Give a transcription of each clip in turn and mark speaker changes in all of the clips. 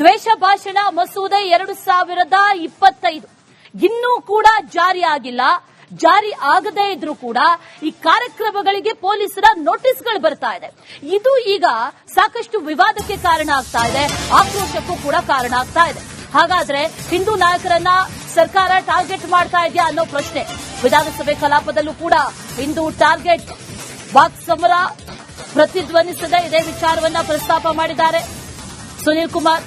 Speaker 1: ದ್ವೇಷ ಭಾಷಣ ಮಸೂದೆ 2025 ಇನ್ನೂ ಕೂಡ ಜಾರಿ ಆಗಿಲ್ಲ. ಜಾರಿ ಆಗದೇ ಇದ್ರೂ ಕೂಡ ಈ ಕಾರ್ಯಕ್ರಮಗಳಿಗೆ ಪೊಲೀಸರ ನೋಟಿಸ್ಗಳು ಬರ್ತಾ ಇದೆ. ಇದು ಈಗ ಸಾಕಷ್ಟು ವಿವಾದಕ್ಕೆ ಕಾರಣ ಆಗ್ತಾ ಇದೆ, ಆಕ್ರೋಶಕ್ಕೂ ಕೂಡ ಕಾರಣ ಆಗ್ತಾ ಇದೆ. ಹಾಗಾದ್ರೆ ಹಿಂದೂ ನಾಯಕರನ್ನ ಸರ್ಕಾರ ಟಾರ್ಗೆಟ್ ಮಾಡ್ತಾ ಇದೆಯಾ ಅನ್ನೋ ಪ್ರಶ್ನೆ ವಿಧಾನಸಭೆ ಕಲಾಪದಲ್ಲೂ ಕೂಡ ಹಿಂದೂ ಟಾರ್ಗೆಟ್ ವಾಕ್ ಸಮರ ಪ್ರತಿಧ್ವನಿಸದೆ ಇದೇ ವಿಚಾರವನ್ನ ಪ್ರಸ್ತಾಪ ಮಾಡಿದ್ದಾರೆ ಸುನೀಲ್ ಕುಮಾರ್.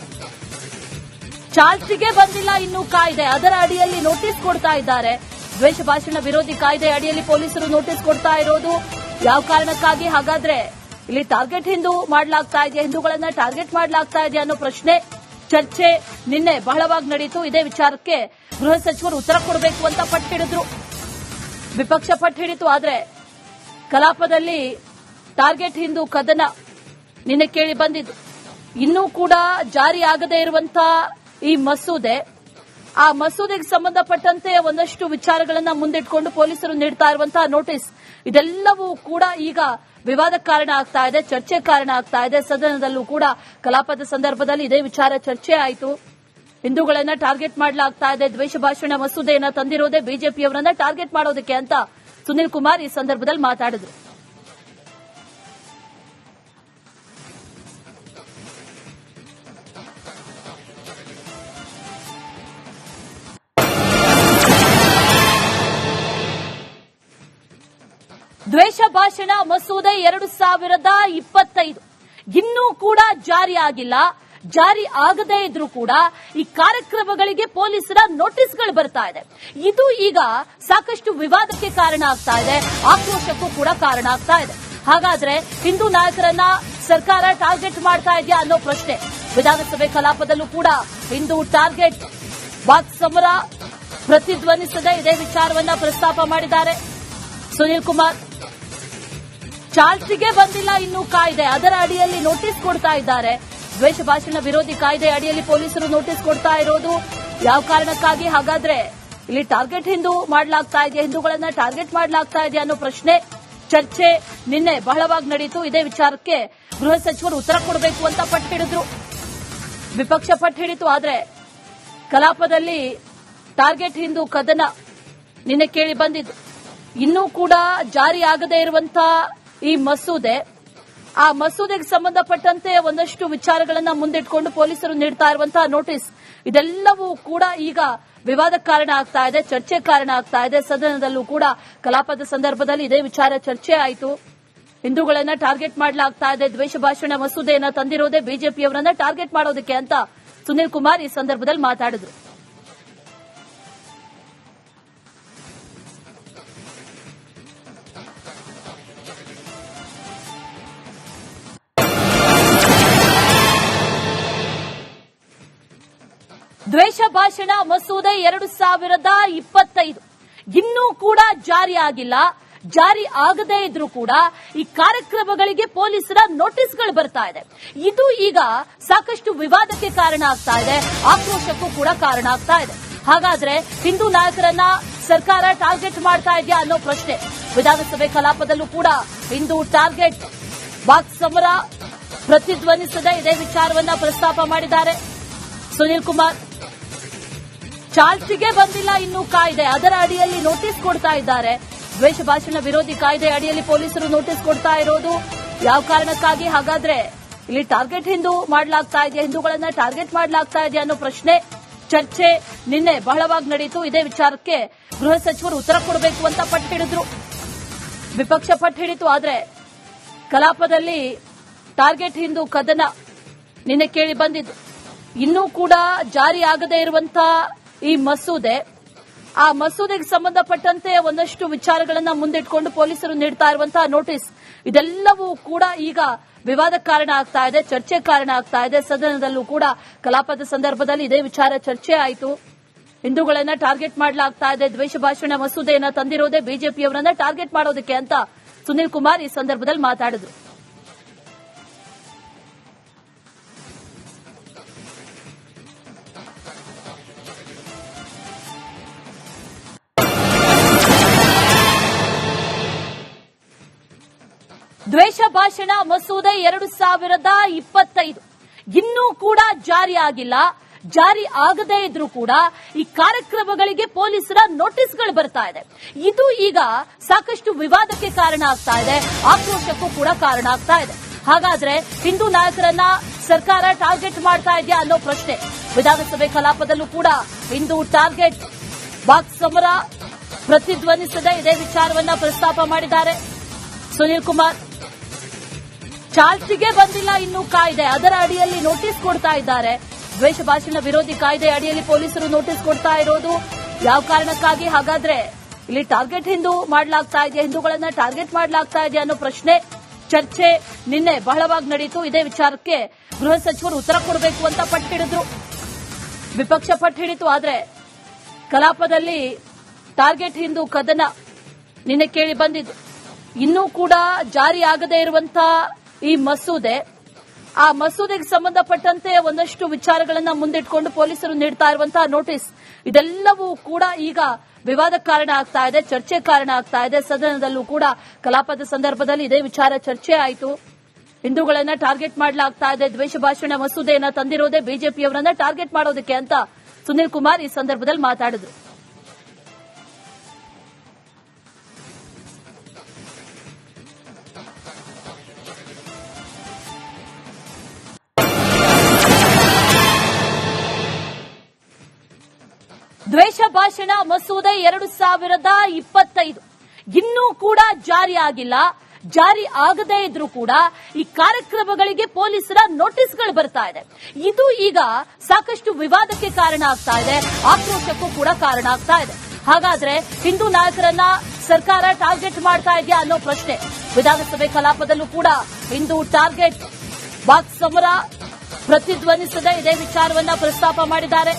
Speaker 1: ಚಾಲ್ತಿಗೆ ಬಂದಿಲ್ಲ ಇನ್ನೂ ಕಾಯ್ದೆ, ಅದರ ಅಡಿಯಲ್ಲಿ ನೋಟಿಸ್ ಕೊಡ್ತಾ ಇದ್ದಾರೆ. ದ್ವೇಷ ಭಾಷಣ ವಿರೋಧಿ ಕಾಯ್ದೆ ಅಡಿಯಲ್ಲಿ ಪೊಲೀಸರು ನೋಟಿಸ್ ಕೊಡ್ತಾ ಇರೋದು ಯಾವ ಕಾರಣಕ್ಕಾಗಿ? ಹಾಗಾದ್ರೆ ಇಲ್ಲಿ ಟಾರ್ಗೆಟ್ ಮಾಡಲಾಗ್ತಾ ಇದೆಯಾ, ಹಿಂದೂಗಳನ್ನ ಟಾರ್ಗೆಟ್ ಮಾಡಲಾಗ್ತಾ ಇದೆಯಾ ಅನ್ನೋ ಪ್ರಶ್ನೆ ಚರ್ಚೆ ನಿನ್ನೆ ಬಹಳವಾಗಿ ನಡೆಯಿತು. ಇದೇ ವಿಚಾರಕ್ಕೆ ಗೃಹ ಸಚಿವರು ಉತ್ತರ ಕೊಡಬೇಕು ಅಂತ ಪಟ್ಟು ಹಿಡಿದ್ರು, ವಿಪಕ್ಷ ಪಟ್ಟು ಹಿಡಿತು. ಆದ್ರೆ ಕಲಾಪದಲ್ಲಿ ಟಾರ್ಗೆಟ್ ಹಿಂದೂ ಕದನ ನಿನ್ನೆ ಕೇಳಿ ಬಂದಿದ್ದು. ಇನ್ನೂ ಕೂಡ ಜಾರಿ ಆಗದೇ ಇರುವಂತಹ ಈ ಮಸೂದೆ, ಆ ಮಸೂದೆಗೆ ಸಂಬಂಧಪಟ್ಟಂತೆ ಒಂದಷ್ಟು ವಿಚಾರಗಳನ್ನ ಮುಂದಿಟ್ಕೊಂಡು ಪೊಲೀಸರು ನೀಡ್ತಾ ಇರುವಂತಹ ನೋಟಿಸ್, ಇದೆಲ್ಲವೂ ಕೂಡ ಈಗ ವಿವಾದಕ್ಕೆ ಕಾರಣ ಆಗ್ತಾ ಇದೆ, ಚರ್ಚೆ ಕಾರಣ ಆಗ್ತಾ ಇದೆ. ಸದನದಲ್ಲೂ ಕೂಡ ಕಲಾಪದ ಸಂದರ್ಭದಲ್ಲಿ ಇದೇ ವಿಚಾರ ಚರ್ಚೆ ಆಯಿತು. ಹಿಂದೂಗಳನ್ನ ಟಾರ್ಗೆಟ್ ಮಾಡಲಾಗ್ತಾ ಇದೆ, ದ್ವೇಷ ಭಾಷಣ ಮಸೂದೆಯನ್ನ ತಂದಿರೋದೇ ಬಿಜೆಪಿಯವರನ್ನ ಟಾರ್ಗೆಟ್ ಮಾಡೋದಕ್ಕೆ ಅಂತ ಸುನೀಲ್ ಕುಮಾರ್ ಈ ಸಂದರ್ಭದಲ್ಲಿ ಮಾತಾಡಿದ್ರು. ದ್ವೇಷ ಭಾಷಣ ಮಸೂದೆ 2025 ಇನ್ನೂ ಕೂಡ ಜಾರಿ ಆಗಿಲ್ಲ. ಜಾರಿ ಆಗದೇ ಇದ್ರೂ ಕೂಡ ಈ ಕಾರ್ಯಕ್ರಮಗಳಿಗೆ ಪೊಲೀಸರ ನೋಟಿಸ್ಗಳು ಬರ್ತಾ ಇದೆ. ಇದು ಈಗ ಸಾಕಷ್ಟು ವಿವಾದಕ್ಕೆ ಕಾರಣ ಆಗ್ತಾ ಇದೆ, ಆಕ್ರೋಶಕ್ಕೂ ಕೂಡ ಕಾರಣ ಆಗ್ತಾ ಇದೆ. ಹಾಗಾದ್ರೆ ಹಿಂದೂ ನಾಯಕರನ್ನ ಸರ್ಕಾರ ಟಾರ್ಗೆಟ್ ಮಾಡ್ತಾ ಇದೆಯಾ ಅನ್ನೋ ಪ್ರಶ್ನೆ ವಿಧಾನಸಭೆ ಕಲಾಪದಲ್ಲೂ ಕೂಡ ಹಿಂದೂ ಟಾರ್ಗೆಟ್ ವಾಕ್ ಸಮರ ಪ್ರತಿಧ್ವನಿಸದೆ ಇದೇ ವಿಚಾರವನ್ನ ಪ್ರಸ್ತಾಪ ಮಾಡಿದ್ದಾರೆ ಸುನೀಲ್ ಕುಮಾರ್. ಚಾಲ್ತಿಗೆ ಬಂದಿಲ್ಲ ಇನ್ನೂ ಕಾಯ್ದೆ, ಅದರ ಅಡಿಯಲ್ಲಿ ನೋಟಿಸ್ ಕೊಡ್ತಾ ಇದ್ದಾರೆ. ದ್ವೇಷ ಭಾಷಣ ವಿರೋಧಿ ಕಾಯ್ದೆ ಅಡಿಯಲ್ಲಿ ಪೊಲೀಸರು ನೋಟಿಸ್ ಕೊಡ್ತಾ ಇರೋದು ಯಾವ ಕಾರಣಕ್ಕಾಗಿ? ಹಾಗಾದ್ರೆ ಇಲ್ಲಿ ಟಾರ್ಗೆಟ್ ಮಾಡಲಾಗ್ತಾ ಇದೆಯಾ, ಹಿಂದೂಗಳನ್ನ ಟಾರ್ಗೆಟ್ ಮಾಡಲಾಗ್ತಾ ಇದೆಯಾ ಅನ್ನೋ ಪ್ರಶ್ನೆ ಚರ್ಚೆ ನಿನ್ನೆ ಬಹಳವಾಗಿ ನಡೆಯಿತು. ಇದೇ ವಿಚಾರಕ್ಕೆ ಗೃಹ ಸಚಿವರು ಉತ್ತರ ಕೊಡಬೇಕು ಅಂತ ಪಟ್ಟು ಹಿಡಿದ್ರು, ವಿಪಕ್ಷ ಪಟ್ಟು ಹಿಡಿತು. ಆದ್ರೆ ಕಲಾಪದಲ್ಲಿ ಟಾರ್ಗೆಟ್ ಕದನ ನಿನ್ನೆ ಕೇಳಿ ಬಂದಿದ್ದು. ಇನ್ನೂ ಕೂಡ ಜಾರಿ ಆಗದೇ ಇರುವಂತಹ ಈ ಮಸೂದೆ, ಆ ಮಸೂದೆಗೆ ಸಂಬಂಧಪಟ್ಟಂತೆ ಒಂದಷ್ಟು ವಿಚಾರಗಳನ್ನ ಮುಂದಿಟ್ಕೊಂಡು ಪೊಲೀಸರು ನೀಡ್ತಾ ಇರುವಂತಹ ನೋಟಿಸ್, ಇದೆಲ್ಲವೂ ಕೂಡ ಈಗ ವಿವಾದಕ್ಕೆ ಕಾರಣ ಆಗ್ತಾ ಇದೆ, ಚರ್ಚೆ ಕಾರಣ ಆಗ್ತಾ ಇದೆ. ಸದನದಲ್ಲೂ ಕೂಡ ಕಲಾಪದ ಸಂದರ್ಭದಲ್ಲಿ ಇದೇ ವಿಚಾರ ಚರ್ಚೆ ಆಯಿತು. ಹಿಂದೂಗಳನ್ನ ಟಾರ್ಗೆಟ್ ಮಾಡಲಾಗ್ತಾ ಇದೆ, ದ್ವೇಷ ಭಾಷಣ ಮಸೂದೆಯನ್ನ ತಂದಿರೋದೇ ಬಿಜೆಪಿಯವರನ್ನ ಟಾರ್ಗೆಟ್ ಮಾಡೋದಕ್ಕೆ ಅಂತ ಸುನೀಲ್ ಕುಮಾರ್ ಈ ಸಂದರ್ಭದಲ್ಲಿ ಮಾತಾಡಿದ್ರು. ದ್ವೇಷ ಭಾಷಣ ಮಸೂದೆ 2025 ಇನ್ನೂ ಕೂಡ ಜಾರಿ ಆಗಿಲ್ಲ. ಜಾರಿ ಆಗದೇ ಇದ್ರೂ ಕೂಡ ಈ ಕಾರ್ಯಕ್ರಮಗಳಿಗೆ ಪೊಲೀಸರ ನೋಟಿಸ್ಗಳು ಬರ್ತಾ ಇದೆ. ಇದು ಈಗ ಸಾಕಷ್ಟು ವಿವಾದಕ್ಕೆ ಕಾರಣ ಆಗ್ತಾ ಇದೆ, ಆಕ್ರೋಶಕ್ಕೂ ಕೂಡ ಕಾರಣ ಆಗ್ತಾ ಇದೆ. ಹಾಗಾದ್ರೆ ಹಿಂದೂ ನಾಯಕರನ್ನ ಸರ್ಕಾರ ಟಾರ್ಗೆಟ್ ಮಾಡ್ತಾ ಇದೆಯಾ ಅನ್ನೋ ಪ್ರಶ್ನೆ ವಿಧಾನಸಭೆ ಕಲಾಪದಲ್ಲೂ ಕೂಡ ಹಿಂದೂ ಟಾರ್ಗೆಟ್ ವಾಕ್ ಸಮರ ಪ್ರತಿಧ್ವನಿಸದೆ ಇದೇ ವಿಚಾರವನ್ನ ಪ್ರಸ್ತಾಪ ಮಾಡಿದ್ದಾರೆ ಸುನೀಲ್ ಕುಮಾರ್. ಚಾಲ್ತಿಗೆ ಬಂದಿಲ್ಲ ಇನ್ನೂ ಕಾಯ್ದೆ, ಅದರ ಅಡಿಯಲ್ಲಿ ನೋಟಿಸ್ ಕೊಡ್ತಾ ಇದ್ದಾರೆ. ದ್ವೇಷ ಭಾಷಣ ವಿರೋಧಿ ಕಾಯ್ದೆ ಅಡಿಯಲ್ಲಿ ಪೊಲೀಸರು ನೋಟಿಸ್ ಕೊಡ್ತಾ ಇರೋದು ಯಾವ ಕಾರಣಕ್ಕಾಗಿ? ಹಾಗಾದ್ರೆ ಇಲ್ಲಿ ಟಾರ್ಗೆಟ್ ಮಾಡಲಾಗ್ತಾ ಇದೆಯಾ, ಹಿಂದೂಗಳನ್ನ ಟಾರ್ಗೆಟ್ ಮಾಡಲಾಗ್ತಾ ಇದೆಯಾ ಅನ್ನೋ ಪ್ರಶ್ನೆ ಚರ್ಚೆ ನಿನ್ನೆ ಬಹಳವಾಗಿ ನಡೆಯಿತು. ಇದೇ ವಿಚಾರಕ್ಕೆ ಗೃಹ ಸಚಿವರು ಉತ್ತರ ಕೊಡಬೇಕು ಅಂತ ಪಟ್ಟು ಹಿಡಿದ್ರು, ವಿಪಕ್ಷ ಪಟ್ಟು ಹಿಡಿತು. ಆದ್ರೆ ಕಲಾಪದಲ್ಲಿ ಟಾರ್ಗೆಟ್ ಕದನ ನಿನ್ನೆ ಕೇಳಿ ಬಂದಿದ್ದು. ಇನ್ನೂ ಕೂಡ ಜಾರಿ ಆಗದೇ ಇರುವಂತಹ ಈ ಮಸೂದೆ, ಆ ಮಸೂದೆಗೆ ಸಂಬಂಧಪಟ್ಟಂತೆ ಒಂದಷ್ಟು ವಿಚಾರಗಳನ್ನ ಮುಂದಿಟ್ಕೊಂಡು ಪೊಲೀಸರು ನೀಡ್ತಾ ಇರುವಂತಹ ನೋಟಿಸ್, ಇದೆಲ್ಲವೂ ಕೂಡ ಈಗ ವಿವಾದಕ್ಕೆ ಕಾರಣ ಆಗ್ತಾ ಇದೆ, ಚರ್ಚೆ ಕಾರಣ ಆಗ್ತಾ ಇದೆ. ಸದನದಲ್ಲೂ ಕೂಡ ಕಲಾಪದ ಸಂದರ್ಭದಲ್ಲಿ ಇದೇ ವಿಚಾರ ಚರ್ಚೆ ಆಯಿತು. ಹಿಂದೂಗಳನ್ನ ಟಾರ್ಗೆಟ್ ಮಾಡಲಾಗ್ತಾ ಇದೆ, ದ್ವೇಷ ಭಾಷಣ ಮಸೂದೆಯನ್ನ ತಂದಿರೋದೇ ಬಿಜೆಪಿಯವರನ್ನ ಟಾರ್ಗೆಟ್ ಮಾಡೋದಕ್ಕೆ ಅಂತ ಸುನೀಲ್ ಕುಮಾರ್ ಈ ಸಂದರ್ಭದಲ್ಲಿ ಮಾತಾಡಿದ್ರು. ದ್ವೇಷ ಭಾಷಣ ಮಸೂದೆ 2025 ಇನ್ನೂ ಕೂಡ ಜಾರಿ ಆಗಿಲ್ಲ. ಜಾರಿ ಆಗದೇ ಇದ್ರೂ ಕೂಡ ಈ ಕಾರ್ಯಕ್ರಮಗಳಿಗೆ ಪೊಲೀಸರ ನೋಟಿಸ್ಗಳು ಬರ್ತಾ ಇದೆ. ಇದು ಈಗ ಸಾಕಷ್ಟು ವಿವಾದಕ್ಕೆ ಕಾರಣ ಆಗ್ತಾ ಇದೆ, ಆಕ್ರೋಶಕ್ಕೂ ಕೂಡ ಕಾರಣ ಆಗ್ತಾ ಇದೆ. ಹಾಗಾದ್ರೆ ಹಿಂದೂ ನಾಯಕರನ್ನ ಸರ್ಕಾರ ಟಾರ್ಗೆಟ್ ಮಾಡ್ತಾ ಇದೆಯಾ ಅನ್ನೋ ಪ್ರಶ್ನೆ. ವಿಧಾನಸಭೆ ಕಲಾಪದಲ್ಲೂ ಕೂಡ ಹಿಂದೂ ಟಾರ್ಗೆಟ್ ಬಾಕ್ಸ್ ಸಮರ ಪ್ರತಿಧ್ವನಿಸದೆ ಇದೇ ವಿಚಾರವನ್ನ ಪ್ರಸ್ತಾಪ ಮಾಡಿದ್ದಾರೆ ಸುನೀಲ್ ಕುಮಾರ್. ಚಾಲ್ತಿಗೆ ಬಂದಿಲ್ಲ ಇನ್ನೂ ಕಾಯ್ದೆ, ಅದರ ಅಡಿಯಲ್ಲಿ ನೋಟಿಸ್ ಕೊಡ್ತಾ ಇದ್ದಾರೆ. ದ್ವೇಷ ಭಾಷಣ ವಿರೋಧಿ ಕಾಯ್ದೆ ಅಡಿಯಲ್ಲಿ ಪೊಲೀಸರು ನೋಟಿಸ್ ಕೊಡ್ತಾ ಇರೋದು ಯಾವ ಕಾರಣಕ್ಕಾಗಿ? ಹಾಗಾದ್ರೆ ಇಲ್ಲಿ ಟಾರ್ಗೆಟ್ ಮಾಡಲಾಗ್ತಾ ಇದೆಯಾ, ಹಿಂದೂಗಳನ್ನ ಟಾರ್ಗೆಟ್ ಮಾಡಲಾಗ್ತಾ ಇದೆಯಾ ಅನ್ನೋ ಪ್ರಶ್ನೆ, ಚರ್ಚೆ ನಿನ್ನೆ ಬಹಳವಾಗಿ ನಡೆಯಿತು. ಇದೇ ವಿಚಾರಕ್ಕೆ ಗೃಹ ಸಚಿವರು ಉತ್ತರ ಕೊಡಬೇಕು ಅಂತ ಪಟ್ಟಿಡಿದ್ರು, ವಿಪಕ್ಷ ಪಟ್ಟು ಹಿಡಿತು. ಆದ್ರೆ ಕಲಾಪದಲ್ಲಿ ಟಾರ್ಗೆಟ್ ಹಿಂದೂ ಕದನ ನಿನ್ನೆ ಕೇಳಿ ಬಂದಿದ್ದು. ಇನ್ನೂ ಕೂಡ ಜಾರಿ ಆಗದೇ ಇರುವಂತಹ ಈ ಮಸೂದೆ, ಆ ಮಸೂದೆಗೆ ಸಂಬಂಧಪಟ್ಟಂತೆ ಒಂದಷ್ಟು ವಿಚಾರಗಳನ್ನ ಮುಂದಿಟ್ಕೊಂಡು ಪೊಲೀಸರು ನೀಡ್ತಾ ಇರುವಂತಹ ನೋಟಿಸ್, ಇದೆಲ್ಲವೂ ಕೂಡ ಈಗ ವಿವಾದಕ್ಕೆ ಕಾರಣ ಆಗ್ತಾ ಇದೆ, ಚರ್ಚೆ ಕಾರಣ ಆಗ್ತಾ ಇದೆ. ಸದನದಲ್ಲೂ ಕೂಡ ಕಲಾಪದ ಸಂದರ್ಭದಲ್ಲಿ ಇದೇ ವಿಚಾರ ಚರ್ಚೆ ಆಯಿತು. ಹಿಂದೂಗಳನ್ನ ಟಾರ್ಗೆಟ್ ಮಾಡಲಾಗ್ತಾ ಇದೆ, ದ್ವೇಷ ಭಾಷಣ ಮಸೂದೆಯನ್ನ ತಂದಿರೋದೇ ಬಿಜೆಪಿಯವರನ್ನ ಟಾರ್ಗೆಟ್ ಮಾಡೋದಕ್ಕೆ ಅಂತ ಸುನೀಲ್ ಕುಮಾರ್ ಈ ಸಂದರ್ಭದಲ್ಲಿ ಮಾತಾಡಿದ್ರು. ದ್ವೇಷ ಭಾಷಣ ಮಸೂದೆ 2025 ಇನ್ನೂ ಕೂಡ ಜಾರಿ ಆಗಿಲ್ಲ. ಜಾರಿ ಆಗದೇ ಇದ್ರೂ ಕೂಡ ಈ ಕಾರ್ಯಕ್ರಮಗಳಿಗೆ ಪೊಲೀಸರ ನೋಟಿಸ್ಗಳು ಬರ್ತಾ ಇದೆ. ಇದು ಈಗ ಸಾಕಷ್ಟು ವಿವಾದಕ್ಕೆ ಕಾರಣ ಆಗ್ತಾ ಇದೆ, ಆಕ್ರೋಶಕ್ಕೂ ಕೂಡ ಕಾರಣ ಆಗ್ತಾ ಇದೆ. ಹಾಗಾದ್ರೆ ಹಿಂದೂ ನಾಯಕರನ್ನ ಸರ್ಕಾರ ಟಾರ್ಗೆಟ್ ಮಾಡ್ತಾ ಇದೆಯಾ ಅನ್ನೋ ಪ್ರಶ್ನೆ. ವಿಧಾನಸಭೆ ಕಲಾಪದಲ್ಲೂ ಕೂಡ ಹಿಂದೂ ಟಾರ್ಗೆಟ್ ಬಾಕ್ಸ್ ಸಮರ ಪ್ರತಿಧ್ವನಿಸದೆ ಇದೇ ವಿಚಾರವನ್ನ ಪ್ರಸ್ತಾಪ ಮಾಡಿದ್ದಾರೆ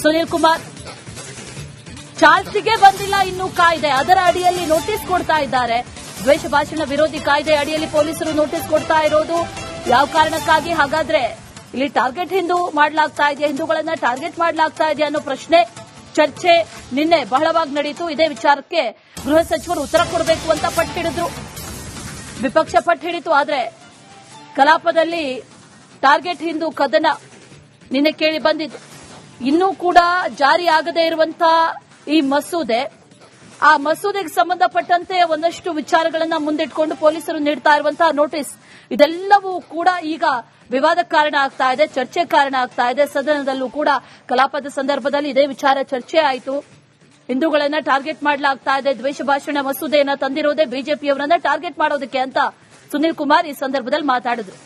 Speaker 1: ಸುನೀಲ್ ಕುಮಾರ್. ಚಾಲ್ತಿಗೆ ಬಂದಿಲ್ಲ ಇನ್ನೂ ಕಾಯ್ದೆ, ಅದರ ಅಡಿಯಲ್ಲಿ ನೋಟಿಸ್ ಕೊಡ್ತಾ ಇದ್ದಾರೆ. ದ್ವೇಷ ಭಾಷಣ ವಿರೋಧಿ ಕಾಯ್ದೆ ಅಡಿಯಲ್ಲಿ ಪೊಲೀಸರು ನೋಟಿಸ್ ಕೊಡ್ತಾ ಇರೋದು ಯಾವ ಕಾರಣಕ್ಕಾಗಿ? ಹಾಗಾದ್ರೆ ಇಲ್ಲಿ ಟಾರ್ಗೆಟ್ ಮಾಡಲಾಗ್ತಾ ಇದೆಯಾ, ಹಿಂದೂಗಳನ್ನ ಟಾರ್ಗೆಟ್ ಮಾಡಲಾಗ್ತಾ ಇದೆಯಾ ಅನ್ನೋ ಪ್ರಶ್ನೆ, ಚರ್ಚೆ ನಿನ್ನೆ ಬಹಳವಾಗಿ ನಡೆಯಿತು. ಇದೇ ವಿಚಾರಕ್ಕೆ ಗೃಹ ಸಚಿವರು ಉತ್ತರ ಕೊಡಬೇಕು ಅಂತ ಪಟ್ಟಿಡಿದ್ರು, ವಿಪಕ್ಷ ಪಟ್ಟು ಹಿಡಿತು. ಆದ್ರೆ ಕಲಾಪದಲ್ಲಿ ಟಾರ್ಗೆಟ್ ಕದನ ನಿನ್ನೆ ಕೇಳಿ ಬಂದಿದ್ದು. ಇನ್ನೂ ಕೂಡ ಜಾರಿ ಆಗದೇ ಇರುವಂತಹ ಈ ಮಸೂದೆ, ಆ ಮಸೂದೆಗೆ ಸಂಬಂಧಪಟ್ಟಂತೆ ಒಂದಷ್ಟು ವಿಚಾರಗಳನ್ನ ಮುಂದಿಟ್ಕೊಂಡು ಪೊಲೀಸರು ನೀಡ್ತಾ ಇರುವಂತಹ ನೋಟಿಸ್, ಇದೆಲ್ಲವೂ ಕೂಡ ಈಗ ವಿವಾದಕ್ಕೆ ಕಾರಣ ಆಗ್ತಾ ಇದೆ, ಚರ್ಚೆ ಕಾರಣ ಆಗ್ತಾ ಇದೆ. ಸದನದಲ್ಲೂ ಕೂಡ ಕಲಾಪದ ಸಂದರ್ಭದಲ್ಲಿ ಇದೇ ವಿಚಾರ ಚರ್ಚೆ ಆಯಿತು. ಹಿಂದೂಗಳನ್ನ ಟಾರ್ಗೆಟ್ ಮಾಡಲಾಗ್ತಾ ಇದೆ, ದ್ವೇಷ ಭಾಷಣ ಮಸೂದೆಯನ್ನ ತಂದಿರೋದೇ ಬಿಜೆಪಿಯವರನ್ನ ಟಾರ್ಗೆಟ್ ಮಾಡೋದಕ್ಕೆ ಅಂತ ಸುನೀಲ್ ಕುಮಾರ್ ಈ ಸಂದರ್ಭದಲ್ಲಿ ಮಾತಾಡಿದ್ರು.